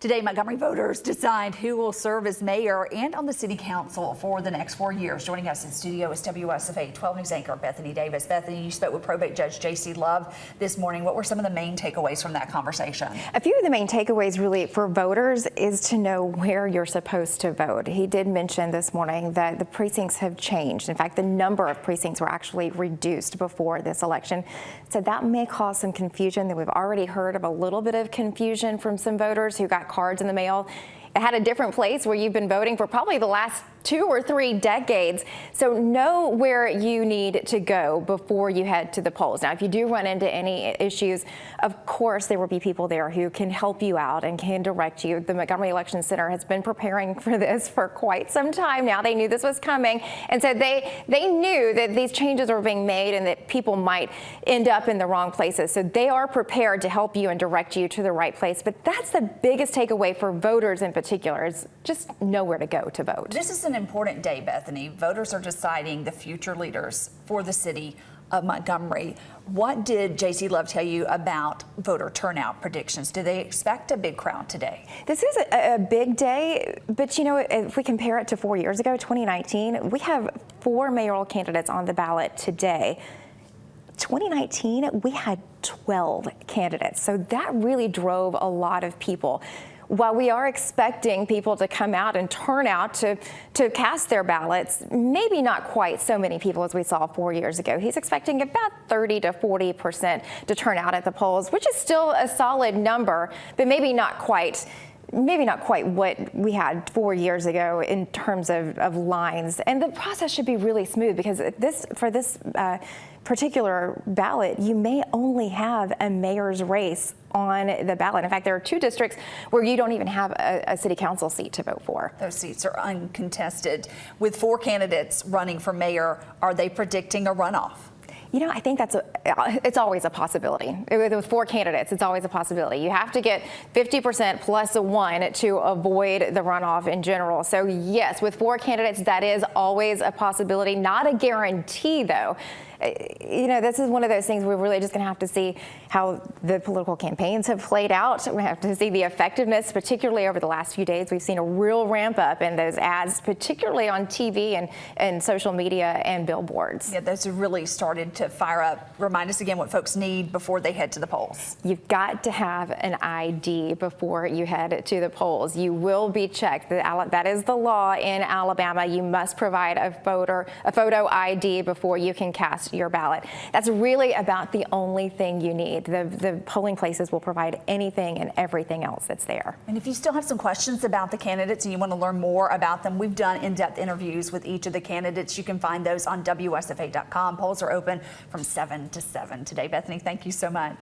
Today, Montgomery voters decide who will serve as mayor and on the city council for the next 4 years. Joining us in studio is WSFA 12 News anchor Bethany Davis. Bethany, you spoke with probate judge J.C. Love this morning. What were some of the main takeaways from that conversation? A few of the main takeaways really for voters is to know where you're supposed to vote. He did mention this morning that the precincts have changed. In fact, the number of precincts were actually reduced before this election. So that may cause some confusion. That we've already heard of a little bit of confusion from some voters who got cards in the mail. It had a different place where you've been voting for probably the last 2 or 3 decades. So know where you need to go before you head to the polls. Now, if you do run into any issues, of course, there will be people there who can help you out and can direct you. The Montgomery Election Center has been preparing for this for quite some time now. They knew this was coming. And so they knew that these changes were being made and that people might end up in the wrong places. So they are prepared to help you and direct you to the right place. But that's the biggest takeaway for voters in particular, is just know where to go to vote. This is an important day, Bethany. Voters are deciding the future leaders for the city of Montgomery. What did J.C. Love tell you about voter turnout predictions? Do they expect a big crowd today? This is a big day, but you know, if we compare it to 4 years ago, 2019, we have 4 mayoral candidates on the ballot today. 2019, we had 12 candidates, so that really drove a lot of people. While we are expecting people to come out and turn out to cast their ballots, maybe not quite so many people as we saw 4 years ago. He's expecting about 30 to 40% to turn out at the polls, which is still a solid number, but maybe not quite what we had 4 years ago in terms of lines. And the process should be really smooth, because for this particular ballot, you may only have a mayor's race on the ballot. In fact, there are 2 districts where you don't even have a city council seat to vote for. Those seats are uncontested. With 4 candidates running for mayor, are they predicting a runoff? You know, I think it's always a possibility. With 4 candidates, it's always a possibility. You have to get 50% plus a 1 to avoid the runoff in general. So yes, with 4 candidates, that is always a possibility. Not a guarantee, though. You know, this is one of those things we're really just going to have to see how the political campaigns have played out. We have to see the effectiveness, particularly over the last few days. We've seen a real ramp up in those ads, particularly on TV and social media and billboards. Yeah, those have really started to fire up. Remind us again what folks need before they head to the polls. You've got to have an ID before you head to the polls. You will be checked. That is the law in Alabama. You must provide a photo ID before you can cast your ballot. That's really about the only thing you need. The polling places will provide anything and everything else that's there. And if you still have some questions about the candidates and you want to learn more about them, we've done in-depth interviews with each of the candidates. You can find those on WSFA.com. Polls are open from 7 to 7 today. Bethany, thank you so much.